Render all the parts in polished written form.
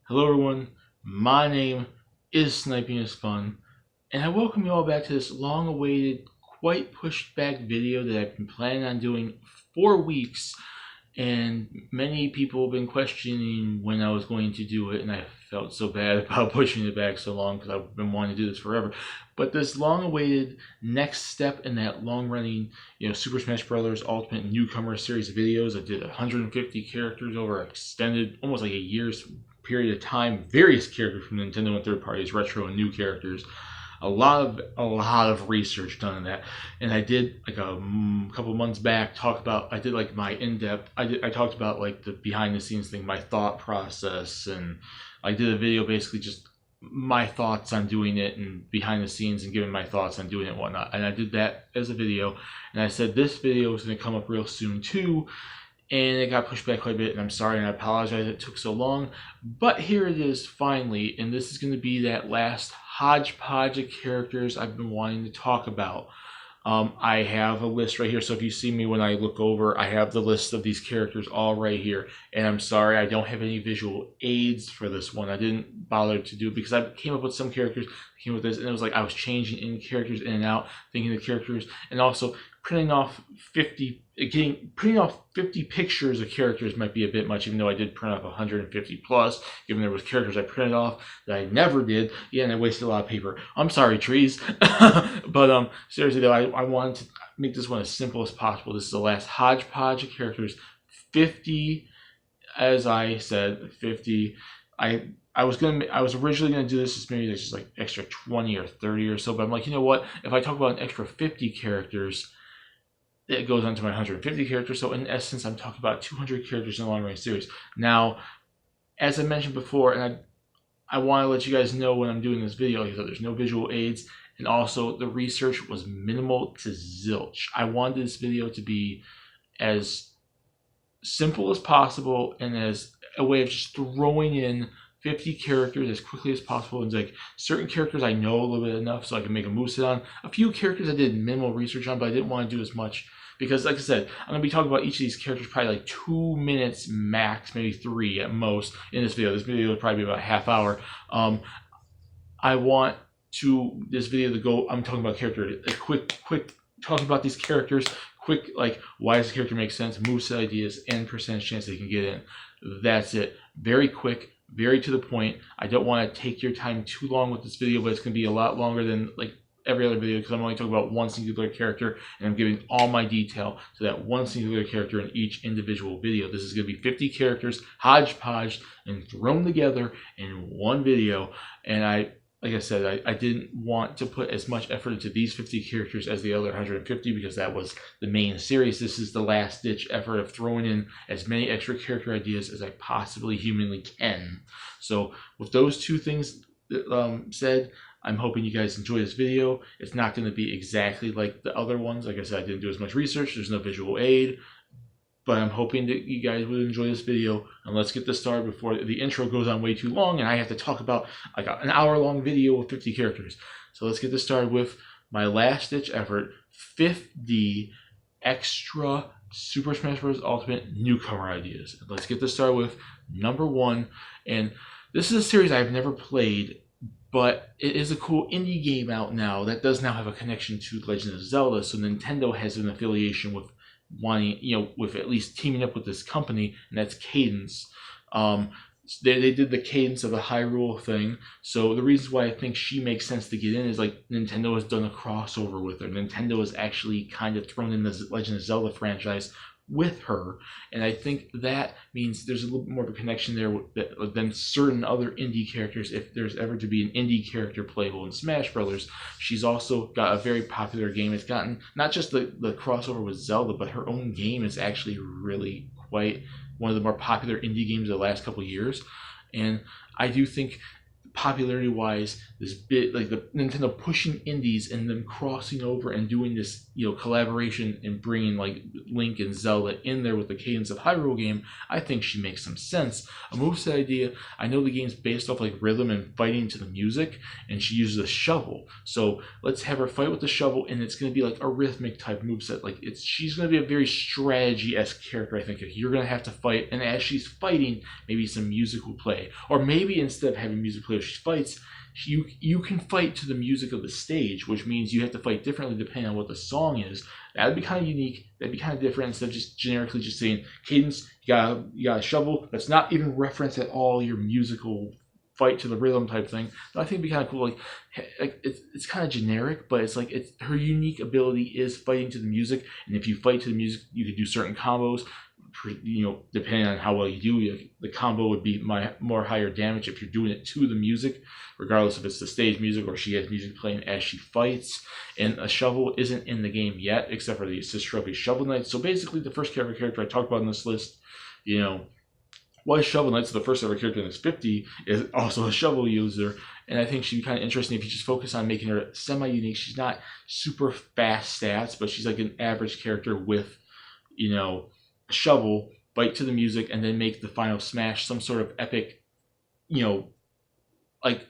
Hello everyone, my name is Sniping is Fun, and I welcome you all back to this long-awaited, quite pushed back video that I've been planning on doing for weeks, and many people have been questioning when I was going to do it, and I felt so bad about pushing it back so long because I've been wanting to do this forever. But this long-awaited next step in that long-running, Super Smash Bros. Ultimate Newcomer series of videos, I did 150 characters over extended, almost like a year's period of time, various characters from Nintendo and third parties, retro and new characters. A lot of research done on that, and I did like a couple months back talk about. I did like my in-depth. I talked about like the behind-the-scenes thing, my thought process, and I did a video basically just my thoughts on doing it and behind the scenes and giving my thoughts on doing it and whatnot. And I did that as a video, and I said this video was going to come up real soon too. And it got pushed back quite a bit, and I'm sorry, and I apologize it took so long. But here it is finally, and this is going to be that last hodgepodge of characters I've been wanting to talk about. I have a list right here, so if you see me when I look over, I have the list of these characters all right here. And I'm sorry, I don't have any visual aids for this one. I didn't bother to do it because I came up with some characters, came up with this, and it was like I was changing in characters in and out, thinking of characters, and also printing off 50 pictures of characters might be a bit much, even though I did print off 150 plus, given there was characters I printed off that I never did. Yeah, and I wasted a lot of paper. I'm sorry, trees. But seriously though, I wanted to make this one as simple as possible. This is the last hodgepodge of characters. 50, as I said, 50. I was originally gonna do this as maybe just like extra 20 or 30 or so, but I'm like, you know what? If I talk about an extra 50 characters, it goes on to my 150 characters. So in essence, I'm talking about 200 characters in the long range series. Now, as I mentioned before, and I want to let you guys know when I'm doing this video, like I said, there's no visual aids, and also the research was minimal to zilch. I wanted this video to be as simple as possible and as a way of just throwing in 50 characters as quickly as possible. And like certain characters I know a little bit enough so I can make a moveset on. A few characters I did minimal research on, but I didn't want to do as much because, like I said, I'm going to be talking about each of these characters probably like 2 minutes max, maybe 3 at most in this video. This video will probably be about a half hour. I want this video to go, I'm talking about characters, a quick talking about these characters, quick, like, why does the character make sense, moveset ideas, and percentage chance they can get in. That's it. Very quick, very to the point. I don't want to take your time too long with this video, but it's going to be a lot longer than like every other video because I'm only talking about one singular character and I'm giving all my detail to that one singular character in each individual video. This is going to be 50 characters hodgepodge and thrown together in one video. And like I said, I didn't want to put as much effort into these 50 characters as the other 150 because that was the main series. This is the last ditch effort of throwing in as many extra character ideas as I possibly humanly can. So with those two things said, I'm hoping you guys enjoy this video. It's not going to be exactly like the other ones. Like I said, I didn't do as much research. There's no visual aid. But I'm hoping that you guys would enjoy this video. And let's get this started before the intro goes on way too long and I have to talk about like an hour-long video with 50 characters. So let's get this started with my last-ditch effort, 50 extra Super Smash Bros. Ultimate Newcomer ideas. Let's get this started with number 1. And this is a series I've never played, but it is a cool indie game out now that does now have a connection to Legend of Zelda. So Nintendo has an affiliation with wanting, with at least teaming up with this company, and that's Cadence. They did the Cadence of the Hyrule thing. So the reasons why I think she makes sense to get in is like Nintendo has done a crossover with her. Nintendo has actually kind of thrown in the Legend of Zelda franchise with her, and I think that means there's a little bit more of a connection there than certain other indie characters. If there's ever to be an indie character playable in Smash Brothers, she's also got a very popular game. It's gotten not just the crossover with Zelda, but her own game is actually really quite one of the more popular indie games of the last couple of years. And I do think popularity wise, this bit like the Nintendo pushing indies and them crossing over and doing this, collaboration and bringing like Link and Zelda in there with the Cadence of Hyrule game, I think she makes some sense. A moveset idea, I know the game's based off like rhythm and fighting to the music, and she uses a shovel. So let's have her fight with the shovel, and it's going to be like a rhythmic type moveset. Like she's going to be a very strategy-esque character. I think you're going to have to fight, and as she's fighting, maybe some music will play, or maybe instead of having music play as she fights, you can fight to the music of the stage, which means you have to fight differently depending on what the song is. That would be kind of unique. That'd be kind of different instead of just generically just saying Cadence, you got a shovel. That's not even reference at all your musical fight to the rhythm type thing. But I think it'd be kind of cool. Like it's kind of generic, but it's like her unique ability is fighting to the music, and if you fight to the music, you could do certain combos. Depending on how well you do, the combo would be more higher damage if you're doing it to the music, regardless if it's the stage music or she has music playing as she fights. And a shovel isn't in the game yet, except for the assist trophy Shovel Knight. So basically, the first ever character I talked about in this list, was Shovel Knight. So the first ever character in this 50 is also a shovel user, and I think she'd be kind of interesting if you just focus on making her semi-unique. She's not super fast stats, but she's like an average character with, a shovel, bite to the music, and then make the final smash some sort of epic, like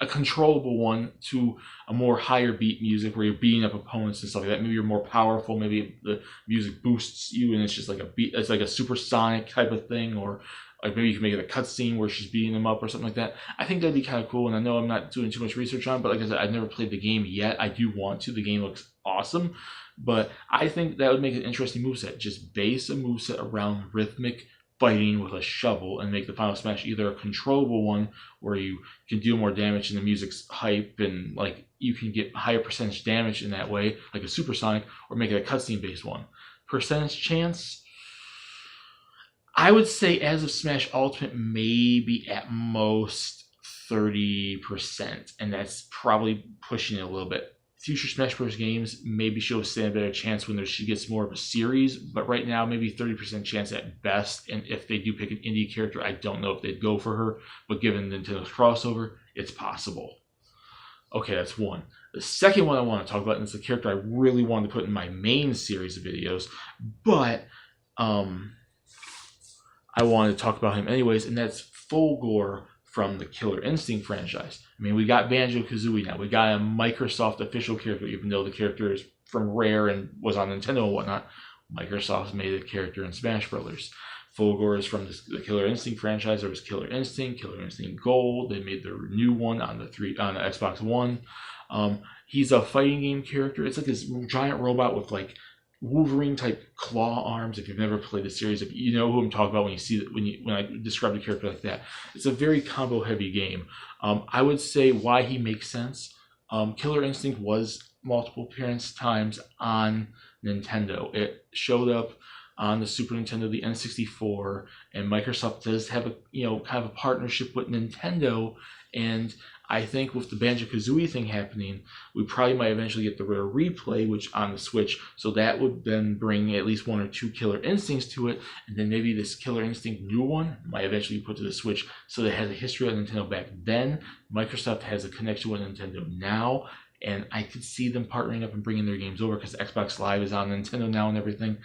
a controllable one to a more higher beat music where you're beating up opponents and stuff like that. Maybe you're more powerful. Maybe the music boosts you, and it's just like a beat. It's like a supersonic type of thing, or like maybe you can make it a cutscene where she's beating them up or something like that. I think that'd be kind of cool. And I know I'm not doing too much research on it, but like I said, I've never played the game yet. I do want to. The game looks awesome. But I think that would make an interesting moveset. Just base a moveset around rhythmic fighting with a shovel and make the final smash either a controllable one where you can deal more damage and the music's hype and like you can get higher percentage damage in that way, like a supersonic, or make it a cutscene based one. Percentage chance, I would say as of Smash Ultimate, maybe at most 30%, and that's probably pushing it a little bit. Future Smash Bros. Games, maybe she'll stand a better chance when she gets more of a series, but right now, maybe 30% chance at best, and if they do pick an indie character, I don't know if they'd go for her, but given Nintendo's crossover, it's possible. Okay, that's one. The second one I want to talk about, and it's a character I really wanted to put in my main series of videos, but I wanted to talk about him anyways, and that's Fulgore from the Killer Instinct franchise. I mean, we got Banjo-Kazooie now. We got a Microsoft official character, even though the character is from Rare and was on Nintendo and whatnot. Microsoft made a character in Smash Brothers. Fulgore is from the Killer Instinct franchise. There was Killer Instinct Gold. They made the new one on the Xbox One. He's a fighting game character. It's like this giant robot with like Wolverine type claw arms. If you've never played the series, if you know who I'm talking about when you see that, when I describe a character like that, it's a very combo heavy game. I would say why he makes sense. Killer Instinct was multiple appearance times on Nintendo. It showed up on the Super Nintendo, the N64, and Microsoft does have a kind of a partnership with Nintendo, and I think with the Banjo-Kazooie thing happening, we probably might eventually get the Rare Replay, which on the Switch, so that would then bring at least one or two Killer Instincts to it, and then maybe this Killer Instinct new one might eventually be put to the Switch, so that it has a history on Nintendo back then. Microsoft has a connection with Nintendo now, and I could see them partnering up and bringing their games over, because Xbox Live is on Nintendo now and everything.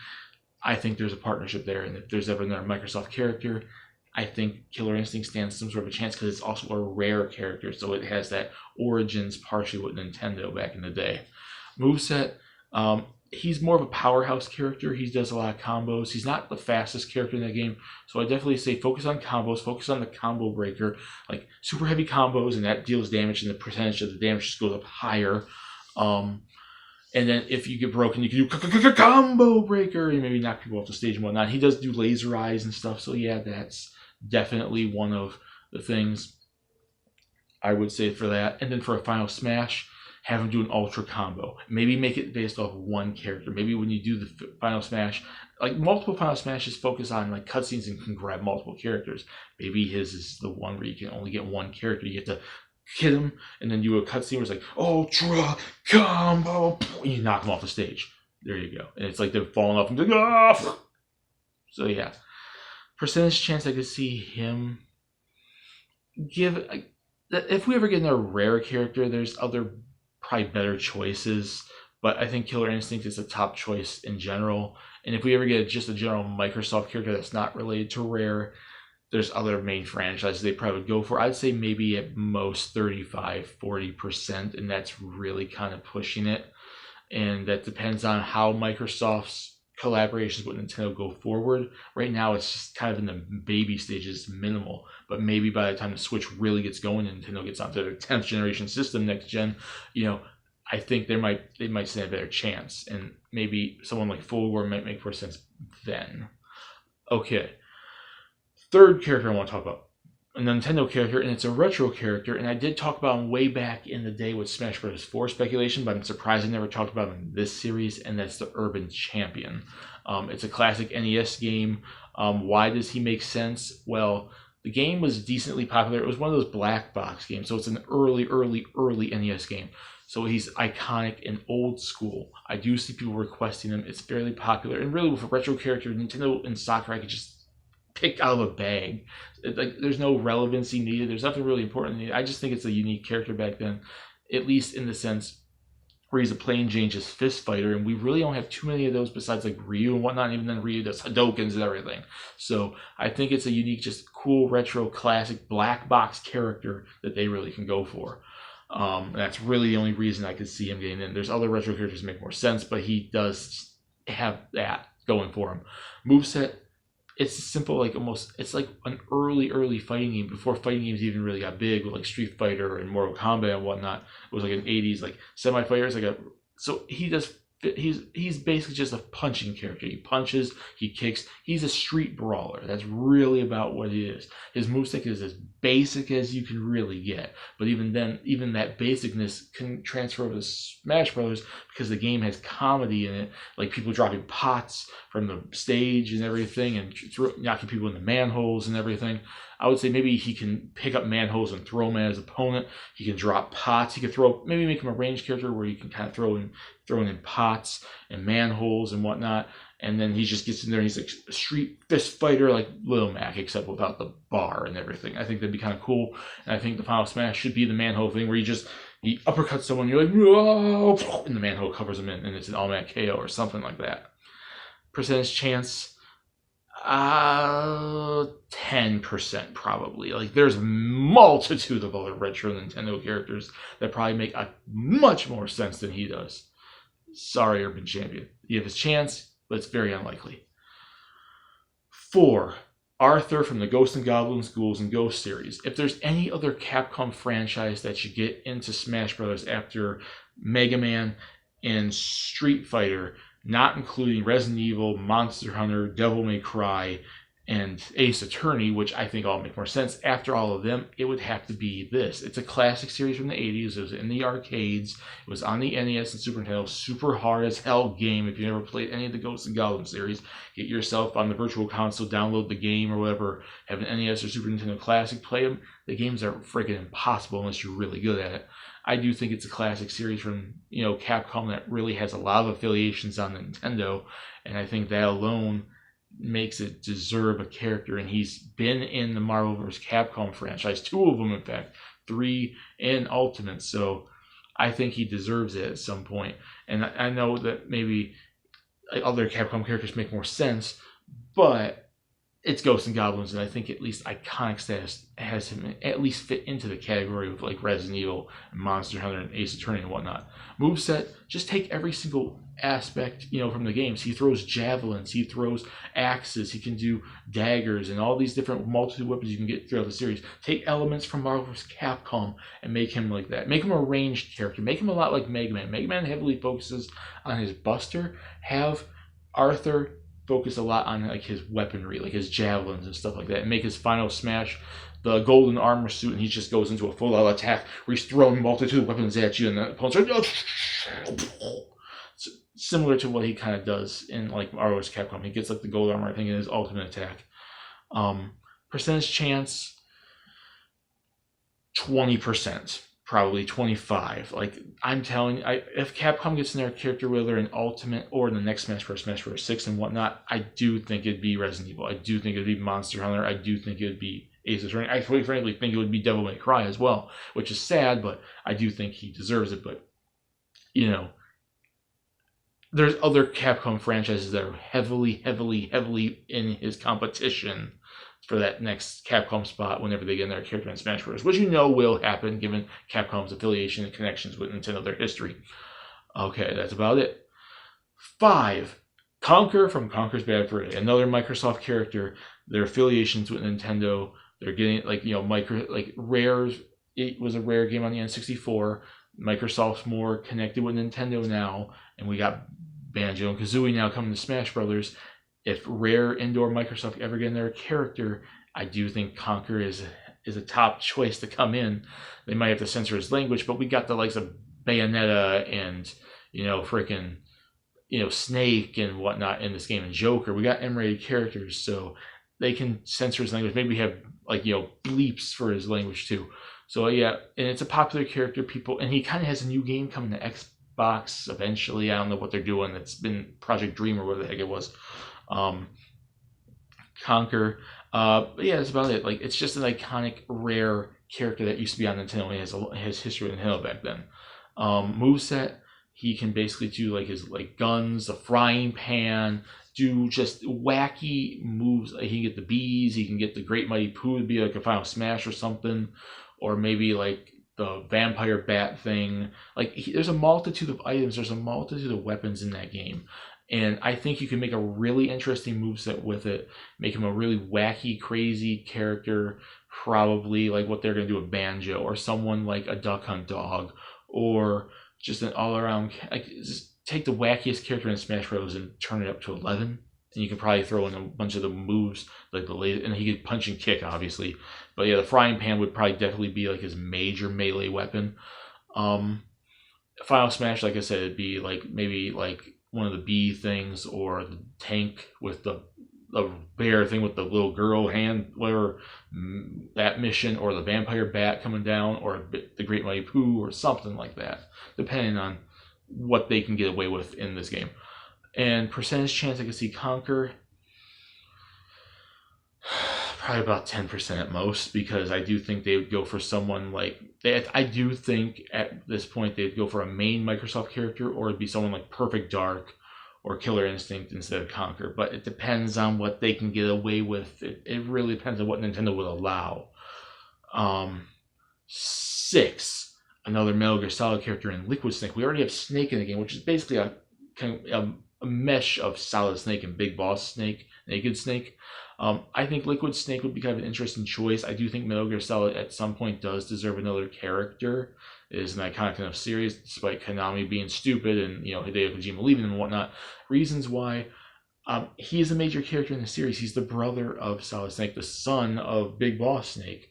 I think there's a partnership there, and if there's ever another Microsoft character, I think Killer Instinct stands some sort of a chance because it's also a Rare character, so it has that origins partially with Nintendo back in the day. Moveset, he's more of a powerhouse character. He does a lot of combos. He's not the fastest character in that game, so I definitely say focus on combos, focus on the combo breaker, like super heavy combos, and that deals damage, and the percentage of the damage just goes up higher. And then if you get broken, you can do combo breaker and maybe knock people off the stage and whatnot. He does do laser eyes and stuff, so yeah, that's definitely one of the things I would say for that. And then for a final smash, have him do an ultra combo. Maybe make it based off one character. Maybe when you do the final smash, like multiple final smashes focus on like cutscenes and can grab multiple characters. Maybe his is the one where you can only get one character. You have to hit him and then do a cutscene where it's like ultra combo, and you knock him off the stage. There you go. And it's like they're falling off and like, oh! So yeah. Percentage chance I could see him give if we ever get a rare character, there's other probably better choices. But I think Killer Instinct is a top choice in general. And if we ever get just a general Microsoft character that's not related to rare, there's other main franchises they probably would go for. I'd say maybe at most 35-40%, and that's really kind of pushing it. And that depends on how Microsoft's collaborations with Nintendo go forward. Right now, it's just kind of in the baby stages, minimal. But maybe by the time the Switch really gets going and Nintendo gets onto their 10th generation system next gen, I think they might stand a better chance, and maybe someone like Full War might make more sense then. Okay, third character I want to talk about, a Nintendo character, and it's a retro character, and I did talk about him way back in the day with Smash Bros. 4 speculation, but I'm surprised I never talked about him in this series, and that's the Urban Champion. It's a classic NES game. Why does he make sense? Well, the game was decently popular. It was one of those black box games, so it's an early NES game. So he's iconic and old school. I do see people requesting him. It's fairly popular. And really, with a retro character, Nintendo and Soccer, I could just pick out of a bag. There's no relevancy needed. There's nothing really important needed. I just think it's a unique character back then, at least in the sense where he's a plain Jane just fist fighter. And we really don't have too many of those besides like Ryu and whatnot. And even then, Ryu does Hadokens and everything. So I think it's a unique, just cool, retro, classic, black box character that they really can go for. That's really the only reason I could see him getting in. There's other retro characters that make more sense, but he does have that going for him. Moveset, it's simple, like almost, it's like an early fighting game before fighting games even really got big with like Street Fighter and Mortal Kombat and whatnot. It was like an 80s like semi-fighters. So he's basically just a punching character. He punches, he kicks. He's a street brawler. That's really about what he is. His moveset is as basic as you can really get. But even then, even that basicness can transfer over to Smash Brothers because the game has comedy in it, like people dropping pots from the stage and everything, and knocking people into manholes and everything. I would say maybe he can pick up manholes and throw them at his opponent. He can drop pots. He could maybe make him a ranged character where you can kind of throwing in pots and manholes and whatnot. And then he just gets in there and he's like a street fist fighter like Lil Mac, except without the bar and everything. I think that'd be kind of cool. And I think the final smash should be the manhole thing where he uppercuts someone, you're like, whoa, and the manhole covers him in, and it's an automatic KO or something like that. Percentage chance, 10% probably. Like there's a multitude of other retro Nintendo characters that probably make a much more sense than he does. Sorry, Urban Champion. You have his chance, but it's very unlikely. 4. Arthur from the Ghosts and Goblins, Ghouls and Ghosts series. If there's any other Capcom franchise that should get into Smash Bros. After Mega Man and Street Fighter, not including Resident Evil, Monster Hunter, Devil May Cry, and Ace Attorney, which I think all make more sense. After all of them, it would have to be this. It's a classic series from the 80s. It was in the arcades. It was on the NES and Super Nintendo. Super hard as hell game. If you never played any of the Ghosts and Goblins series, get yourself on the Virtual Console, download the game or whatever, have an NES or Super Nintendo Classic, play them. The games are freaking impossible unless you're really good at it. I do think it's a classic series from Capcom that really has a lot of affiliations on Nintendo, and I think that alone makes it deserve a character. And he's been in the Marvel vs. Capcom franchise, 2 of them in fact, 3 in Ultimate, so I think he deserves it at some point. And I know that maybe other Capcom characters make more sense, but it's Ghosts and Goblins, and I think at least iconic status has him at least fit into the category of like Resident Evil and Monster Hunter and Ace Attorney and whatnot. Moveset, just take every single aspect, from the games. He throws javelins, he throws axes, he can do daggers and all these different multitude weapons you can get throughout the series. Take elements from Marvel vs. Capcom and make him like that. Make him a ranged character. Make him a lot like Mega Man. Mega Man heavily focuses on his buster. Have Arthur focus a lot on like his weaponry, like his javelins and stuff like that, and make his final smash the golden armor suit, and he just goes into a full-out attack where he's throwing multitude of weapons at you, and the opponent's like, similar to what he kind of does in like Marvel vs. Capcom. He gets like the gold armor, I think, in his ultimate attack. Percentage chance, 20%. Probably 25. Like I'm telling you, if Capcom gets in their character, whether in Ultimate or in the next Smash Bros. 6 and whatnot, I do think it'd be Resident Evil. I do think it'd be Monster Hunter. I do think it'd be Ace Attorney. I quite frankly think it would be Devil May Cry as well, which is sad, but I do think he deserves it. But, you know, there's other Capcom franchises that are heavily in his competition for that next Capcom spot whenever they get their character in Smash Bros., which you know will happen given Capcom's affiliation and connections with Nintendo, their history. Okay, that's about it. 5. Conker from Conker's Bad Fur Day, another Microsoft character. Their affiliations with Nintendo, they're getting Rare's. It was a Rare game on the N64. Microsoft's more connected with Nintendo now, and we got Banjo and Kazooie now coming to Smash Brothers. If Rare Indoor Microsoft ever get their character, I do think Conker is a top choice to come in. They might have to censor his language, but we got the likes of Bayonetta and freaking Snake and whatnot in this game, and Joker. We got M-rated characters, so they can censor his language. Maybe have bleeps for his language too. So yeah, and it's a popular character. And he kind of has a new game coming to Xbox eventually. I don't know what they're doing. It's been Project Dream or whatever the heck it was. Conker. But yeah, that's about it. Like, it's just an iconic, rare character that used to be on Nintendo. He has history with Nintendo back then. Moveset, he can basically do his guns, the frying pan, do just wacky moves. He can get the bees, he can get the Great Mighty Pooh to be a Final Smash or something, or maybe the vampire bat thing. There's a multitude of items, there's a multitude of weapons in that game. And I think you can make a really interesting moveset with it, make him a really wacky, crazy character, probably like what they're going to do with Banjo, or someone like a Duck Hunt Dog, or just an all-around, just take the wackiest character in Smash Bros. And turn it up to 11. And you can probably throw in a bunch of the moves, like the laser, and he could punch and kick, obviously. But yeah, the frying pan would probably definitely be his major melee weapon. Final Smash, like I said, it'd be maybe one of the bee things, or the tank with the bear thing with the little girl hand, whatever, that mission, or the vampire bat coming down, or the Great Mighty Pooh, or something like that, depending on what they can get away with in this game. And percentage chance, I can see Conker probably about 10% at most, because I do think they would go for someone I do think at this point they'd go for a main Microsoft character, or it'd be someone like Perfect Dark or Killer Instinct instead of Conker. But it depends on what they can get away with. It really depends on what Nintendo would allow. 6, another Metal Gear Solid character in Liquid Snake. We already have Snake in the game, which is basically a mesh of Solid Snake and Big Boss Snake, Naked Snake. I think Liquid Snake would be kind of an interesting choice. I do think Metal Gear Solid at some point does deserve another character. It is an iconic enough series, despite Konami being stupid and Hideo Kojima leaving them and whatnot. Reasons why. He is a major character in the series. He's the brother of Solid Snake, the son of Big Boss Snake.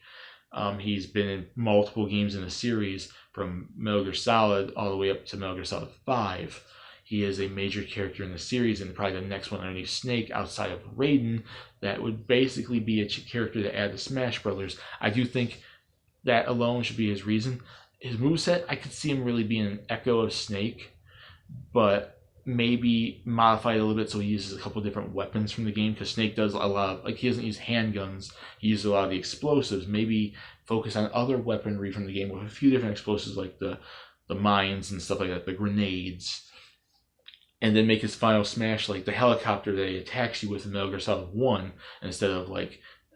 He's been in multiple games in the series, from Metal Gear Solid all the way up to Metal Gear Solid 5. He is a major character in the series, and probably the next one underneath Snake, outside of Raiden, that would basically be a character to add to Smash Brothers. I do think that alone should be his reason. His moveset, I could see him really being an echo of Snake, but maybe modify it a little bit so he uses a couple different weapons from the game, because Snake does a lot of, he doesn't use handguns, he uses a lot of the explosives. Maybe focus on other weaponry from the game with a few different explosives, like the mines and stuff like that, the grenades. And then make his Final Smash the helicopter that he attacks you with in Metal Gear Solid 1, instead of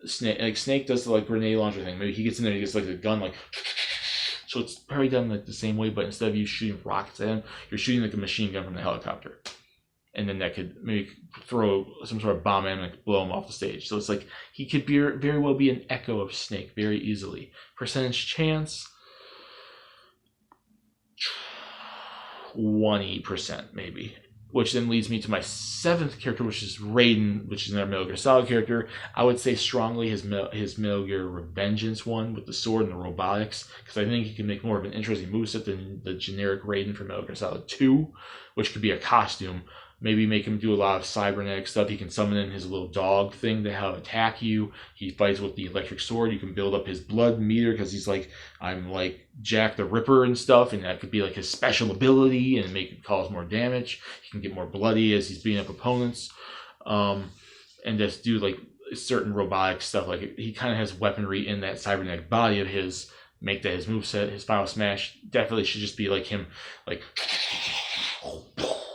Snake. Snake does the grenade launcher thing. Maybe he gets in there and he gets a gun so it's probably done the same way, but instead of you shooting rockets at him, you're shooting a machine gun from the helicopter. And then that could maybe throw some sort of bomb at him and blow him off the stage. So it's he could very well be an echo of Snake very easily. Percentage chance, 20% maybe. Which then leads me to my 7th character, which is Raiden, which is another Metal Gear Solid character. I would say strongly his Metal Gear Revengeance one with the sword and the robotics, because I think he can make more of an interesting moveset than the generic Raiden from Metal Gear Solid 2, which could be a costume. Maybe make him do a lot of cybernetic stuff. He can summon in his little dog thing to have attack you. He fights with the electric sword. You can build up his blood meter, because he's I'm Jack the Ripper and stuff, and that could be his special ability and make it cause more damage. He can get more bloody as he's beating up opponents. And just do certain robotic stuff. Like he kind of has weaponry in that cybernetic body of his. Make that his moveset, his final smash definitely should just be like him, like,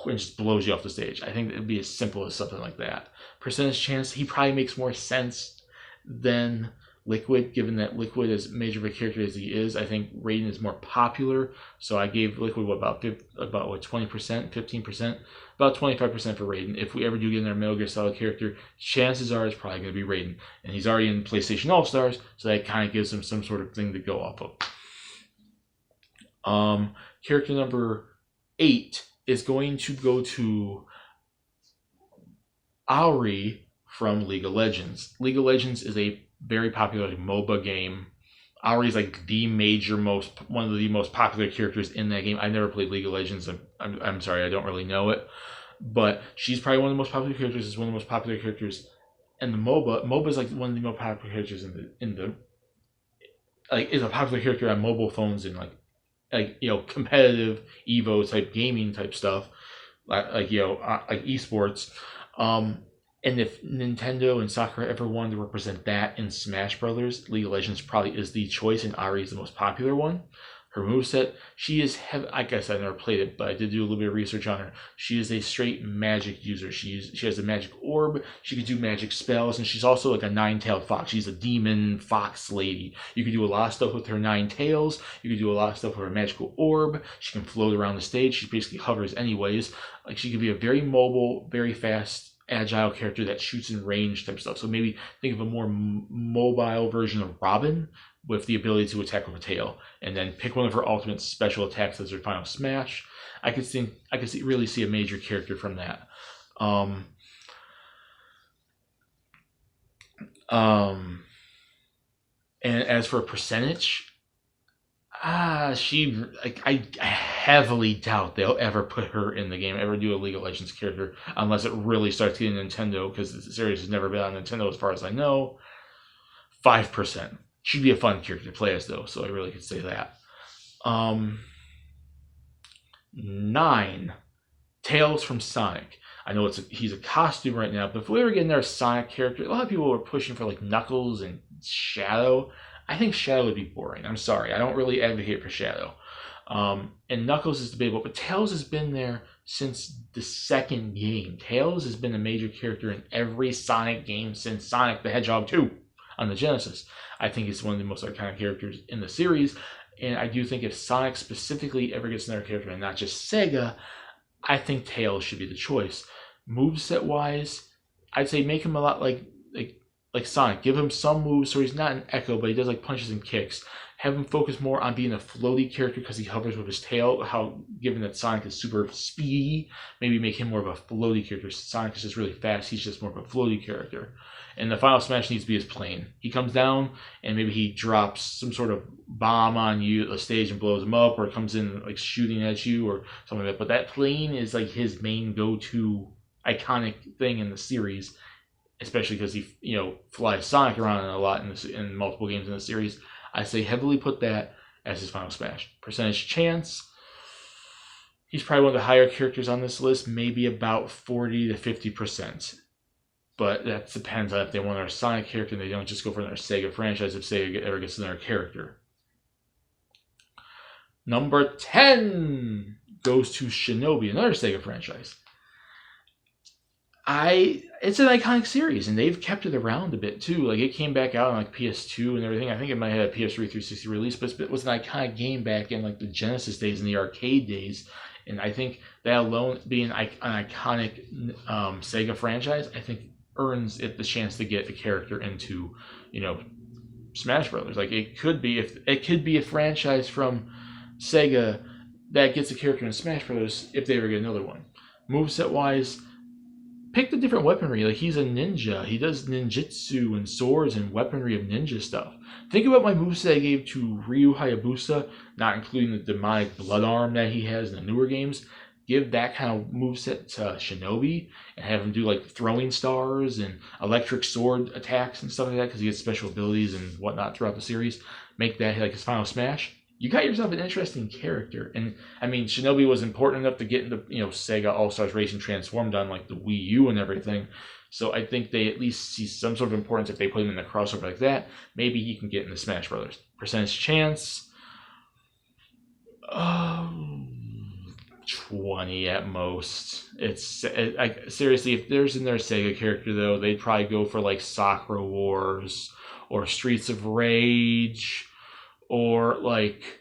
and just blows you off the stage. I think it'd be as simple as something like that. Percentage chance, he probably makes more sense than Liquid, given that Liquid, as major of a character as he is, I think Raiden is more popular. So I gave Liquid about 20%, 15%, about 25% for Raiden. If we ever do get another Metal Gear Solid character, chances are it's probably going to be Raiden, and he's already in PlayStation All Stars, so that kind of gives him some sort of thing to go off of. Character number 8 is going to go to Auri from League of Legends. League of Legends is a very popular MOBA game. Auri is like one of the most popular characters in that game. I never played League of Legends. I'm sorry, I don't really know it, but she's probably one of the most popular characters. Is one of the most popular characters in the MOBA. MOBA is like one of the most popular characters in the like is a popular character on mobile phones and like competitive Evo type gaming type stuff, like esports. And if Nintendo and Sakura ever wanted to represent that in Smash Brothers, League of Legends probably is the choice, and Auri is the most popular one. Her moveset, she is I guess I never played it, but I did do a little bit of research on her. She is a straight magic user. She has a magic orb. She can do magic spells, and she's also like a 9-tailed fox. She's a demon fox lady. You can do a lot of stuff with her 9 tails. You can do a lot of stuff with her magical orb. She can float around the stage. She basically hovers anyways. Like, she can be a very mobile, very fast, agile character that shoots in range type stuff. So maybe think of a more mobile version of Robin with the ability to attack with a tail, and then pick one of her ultimate special attacks as her final smash. I could really see a major character from that. And as for a percentage, I heavily doubt they'll ever put her in the game, ever do a League of Legends character, unless it really starts getting Nintendo, because the series has never been on Nintendo as far as I know. 5%. She'd be a fun character to play as, though, so I really could say that. 9. Tails from Sonic. I know he's a costume right now, but if we ever get another Sonic character, a lot of people are pushing for like Knuckles and Shadow. I think Shadow would be boring. I'm sorry. I don't really advocate for Shadow. And Knuckles is debatable, but Tails has been there since the second game. Tails has been a major character in every Sonic game since Sonic the Hedgehog 2 on the Genesis. I think it's one of the most iconic characters in the series, and I do think if Sonic specifically ever gets another character, and not just Sega, I think Tails should be the choice. Moveset wise, I'd say make him a lot like Sonic. Give him some moves so he's not an Echo, but he does like punches and kicks. Have him focus more on being a floaty character because he hovers with his tail. Given that Sonic is super speedy, maybe make him more of a floaty character. Sonic is just really fast. He's just more of a floaty character. And the final smash needs to be his plane. He comes down and maybe he drops some sort of bomb on you, a stage, and blows him up, or comes in like shooting at you or something like that. But that plane is like his main go-to iconic thing in the series, especially because he flies Sonic around a lot in multiple games in the series. I say heavily put that as his final smash. Percentage chance, he's probably one of the higher characters on this list, maybe about 40 to 50%. But that depends on if they want our Sonic character and they don't just go for another Sega franchise if Sega ever gets another character. Number 10 goes to Shinobi, another Sega franchise. It's an iconic series, and they've kept it around a bit too. Like, it came back out on like PS2 and everything. I think it might have had a PS3 360 release, but it was an iconic game back in like the Genesis days and the arcade days. And I think that alone, being an iconic Sega franchise, I think earns it the chance to get a character into, Smash Brothers. Like, it could be a franchise from Sega that gets a character in Smash Brothers if they ever get another one. Moveset wise, pick the different weaponry. Like, he's a ninja. He does ninjutsu and swords and weaponry of ninja stuff. Think about my moveset I gave to Ryu Hayabusa, not including the demonic blood arm that he has in the newer games. Give that kind of moveset to Shinobi and have him do like throwing stars and electric sword attacks and stuff like that, because he gets special abilities and whatnot throughout the series. Make that like his final smash. You got yourself an interesting character. And I mean, Shinobi was important enough to get into Sega All-Stars Racing transformed on like the Wii U and everything. So I think they at least see some sort of importance if they put him in the crossover like that. Maybe he can get in the Smash Brothers. Percentage chance, 20 at most. Seriously, if there's in their Sega character though, they'd probably go for like Sakura Wars or Streets of Rage or like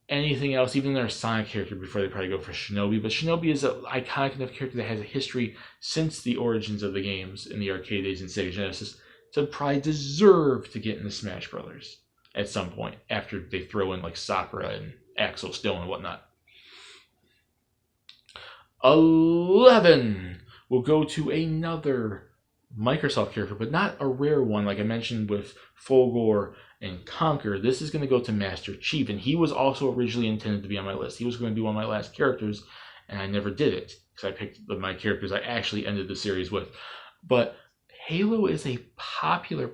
anything else, even their Sonic character, before they probably go for Shinobi. But Shinobi is an iconic enough character that has a history since the origins of the games in the arcade days in Sega Genesis to probably deserve to get in the Smash Brothers at some point after they throw in like Sakura and Axel Stone and whatnot. 11 will go to another Microsoft character, but not a rare one like I mentioned with Fulgore and Conquer. This is going to go to Master Chief, and he was also originally intended to be on my list. He was going to be one of my last characters, and I never did it because I picked my characters I actually ended the series with. But Halo is a popular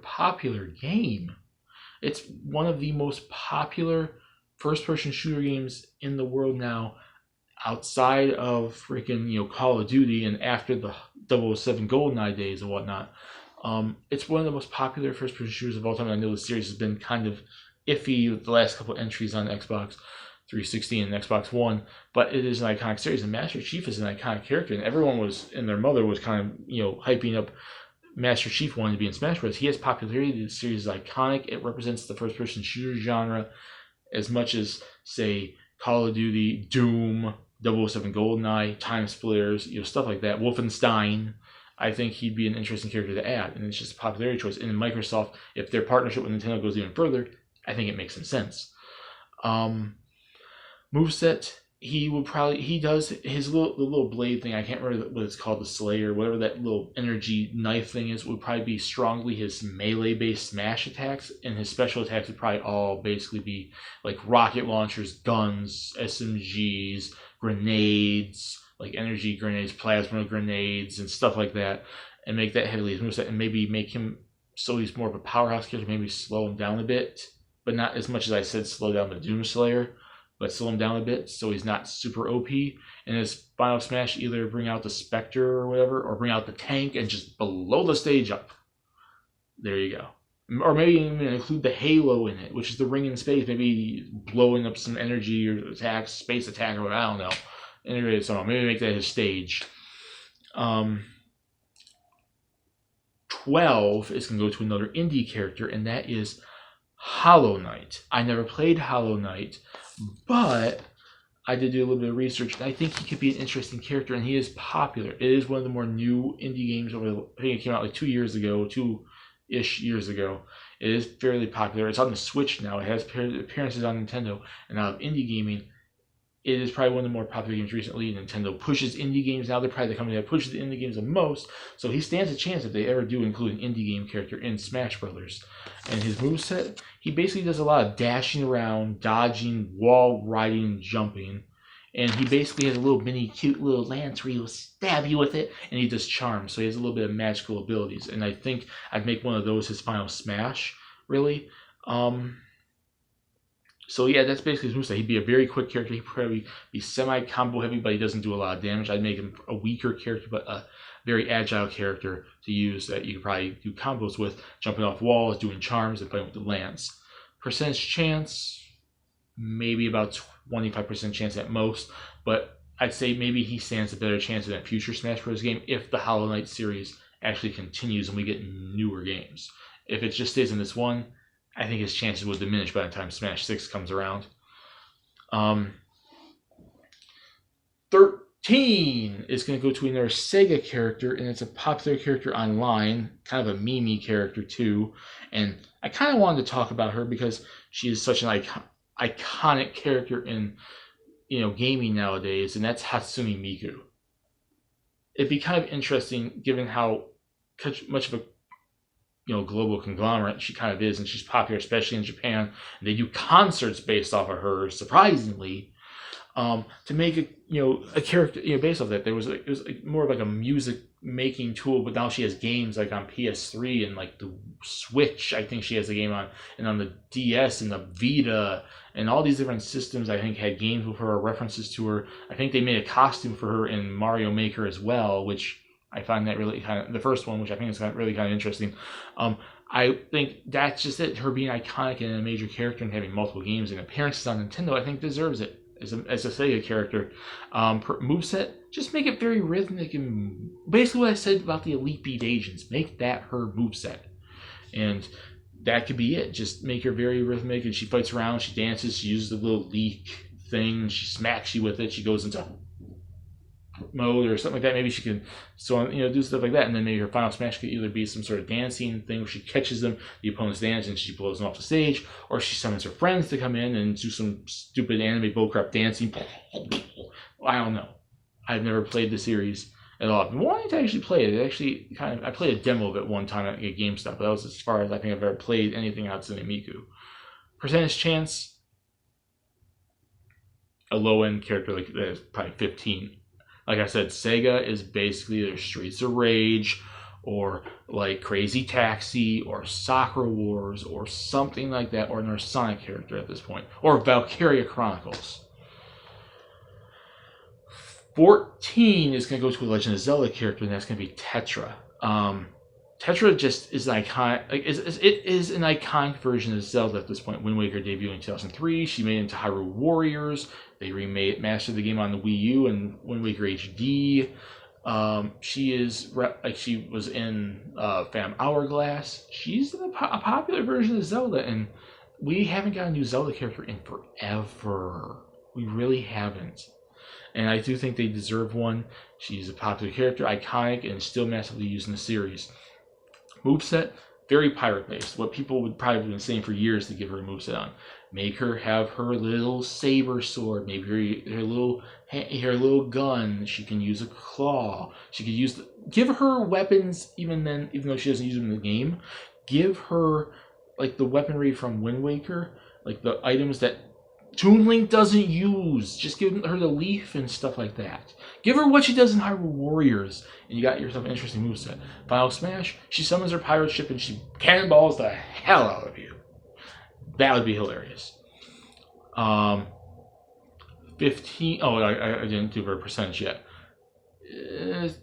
game. It's one of the most popular first-person shooter games in the world now, outside of freaking Call of Duty and after the 007 GoldenEye days and whatnot. It's one of the most popular first-person shooters of all time. I know the series has been kind of iffy with the last couple entries on Xbox 360 and Xbox One, but it is an iconic series, and Master Chief is an iconic character, and everyone and their mother was kind of hyping up Master Chief wanting to be in Smash Bros. He has popularity. The series is iconic. It represents the first-person shooter genre as much as, say, Call of Duty, Doom, 007 GoldenEye, Time Splitters, stuff like that. Wolfenstein. I think he'd be an interesting character to add, and it's just a popularity choice. And in Microsoft, if their partnership with Nintendo goes even further, I think it makes some sense. Moveset, he does his little blade thing. I can't remember what it's called, the Slayer, whatever that little energy knife thing is, would probably be strongly his melee-based smash attacks, and his special attacks would probably all basically be like rocket launchers, guns, SMGs, grenades, like energy grenades, plasma grenades, and stuff like that, and make that heavily his moveset, and maybe make him so he's more of a powerhouse character, maybe slow him down a bit, but not as much as I said slow down the Doomslayer, but slow him down a bit so he's not super OP. And his final smash, either bring out the Spectre or whatever, or bring out the tank and just blow the stage up. There you go. Or maybe even include the Halo in it, which is the ring in space, maybe blowing up some energy or attacks, space attack or whatever, I don't know. Anyway, so maybe make that his stage. 12 is going to go to another indie character, and that is Hollow Knight. I never played Hollow Knight, but I did do a little bit of research, and I think he could be an interesting character, and he is popular. It is one of the more new indie games. I think it came out like 2 years ago, 2-ish years ago. It is fairly popular. It's on the Switch now. It has appearances on Nintendo, and out of indie gaming, it is probably one of the more popular games recently. Nintendo pushes indie games now. They're probably the company that pushes the indie games the most. So he stands a chance if they ever do include an indie game character in Smash Brothers. And his moveset, he basically does a lot of dashing around, dodging, wall riding, jumping. And he basically has a little mini cute little lance where he'll stab you with it. And he does charms. So he has a little bit of magical abilities. And I think I'd make one of those his final smash, really. So yeah, that's basically his moveset. He'd be a very quick character. He'd probably be semi-combo heavy, but he doesn't do a lot of damage. I'd make him a weaker character, but a very agile character to use that you could probably do combos with, jumping off walls, doing charms, and playing with the lance. Percentage chance, maybe about 25% chance at most, but I'd say maybe he stands a better chance in that future Smash Bros. Game if the Hollow Knight series actually continues and we get newer games. If it just stays in this one, I think his chances will diminish by the time Smash 6 comes around. 13 is going to go to another Sega character, and it's a popular character online, kind of a meme character too. And I kind of wanted to talk about her because she is such an iconic character in gaming nowadays, and that's Hatsune Miku. It'd be kind of interesting given how much of a global conglomerate she kind of is, and she's popular, especially in Japan. And they do concerts based off of her, surprisingly. To make a character based off that, it was more of like a music making tool, but now she has games like on PS3 and like the Switch. I think she has a game on, and on the DS and the Vita and all these different systems. I think had games with her or references to her. I think they made a costume for her in Mario Maker as well, which I find that really kind of, the first one, which I think is really kind of interesting. I think that's just it. Her being iconic and a major character and having multiple games and appearances on Nintendo, I think deserves it as a Sega character. Moveset, just make it very rhythmic and basically what I said about the Elite Beat agents. Make that her moveset. And that could be it. Just make her very rhythmic, and she fights around, she dances, she uses the little leak thing, she smacks you with it, she goes into mode or something like that. Maybe she can do stuff like that, and then maybe her final smash could either be some sort of dancing thing where she catches them, the opponent's dance, and she blows them off the stage, or she summons her friends to come in and do some stupid anime bullcrap dancing. I don't know. I've never played the series at all. I've been wanting to actually play it. I played a demo of it one time at GameStop, but that was as far as I think I've ever played anything outside of Miku. Percentage chance, a low end character like that is probably 15. Like I said, Sega is basically their Streets of Rage, or like Crazy Taxi, or Sakura Wars, or something like that, or another Sonic character at this point, or Valkyria Chronicles. 14 is going to go to a Legend of Zelda character, and that's going to be Tetra. Tetra just is an iconic, it is an iconic version of Zelda at this point. Wind Waker debuted in 2003. She made it into Hyrule Warriors. They mastered the game on the Wii U and Wind Waker HD. She was in Phantom Hourglass. She's a popular version of Zelda, and we haven't got a new Zelda character in forever. We really haven't. And I do think they deserve one. She's a popular character, iconic, and still massively used in the series. Moveset, very pirate-based. What people would probably have been saying for years to give her a moveset on. Make her have her little saber sword, maybe her little gun. She can use a claw. She could give her weapons even though she doesn't use them in the game. Give her like the weaponry from Wind Waker, like the items that Toon Link doesn't use. Just give her the leaf and stuff like that. Give her what she does in Hyrule Warriors, and you got yourself an interesting moveset. Final Smash, she summons her pirate ship and she cannonballs the hell out of you. That would be hilarious. 15. Oh, I didn't do her percentage yet.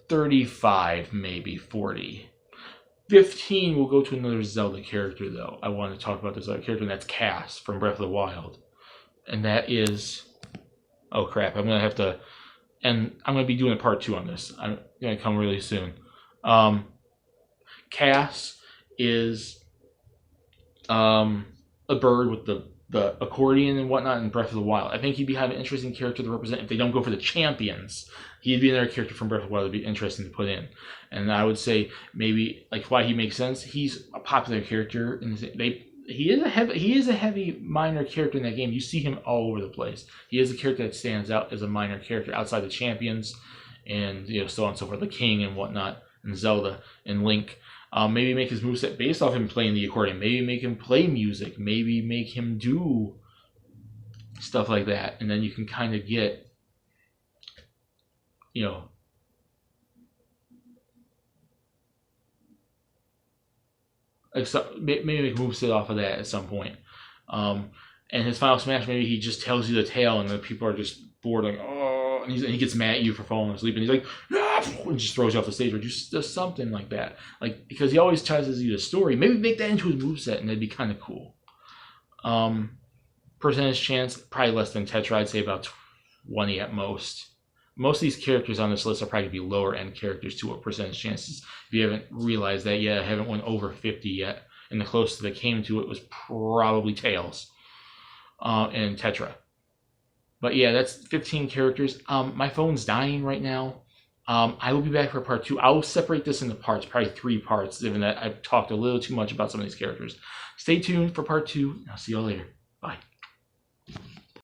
35, maybe 40. 15 will go to another Zelda character, though. I want to talk about this other character, and that's Cass from Breath of the Wild. And that is, oh crap, I'm going to be doing a part 2 on this. I'm going to come really soon. Cass is a bird with the accordion and whatnot in Breath of the Wild. I think he'd be an interesting character to represent if they don't go for the champions. He'd be another character from Breath of the Wild that'd be interesting to put in. And I would say maybe like why he makes sense. He's a popular character, and he is a heavy minor character in that game. You see him all over the place. He is a character that stands out as a minor character outside the champions, and so on and so forth, the King and whatnot, and Zelda and Link. Maybe make his moveset based off him playing the accordion. Maybe make him play music. Maybe make him do stuff like that, and then you can kind of get, maybe make moveset off of that at some point. And his Final Smash, maybe he just tells you the tale, and the people are just bored, like, oh, and he gets mad at you for falling asleep, and he's like, ah, and just throws you off the stage, or just does something like that. Like, because he always tries to do the story. Maybe make that into his moveset, and that'd be kind of cool. Percentage chance, probably less than Tetra. I'd say about 20 at most. Most of these characters on this list are probably going to be lower end characters to what percentage chances. If you haven't realized that yet, I haven't went over 50 yet. And the closest that came to it was probably Tails and Tetra. But yeah, that's 15 characters. My phone's dying right now. I will be back for part 2. I'll separate this into parts, probably 3 parts, given that I've talked a little too much about some of these characters. Stay tuned for part 2. I'll see you all later. Bye.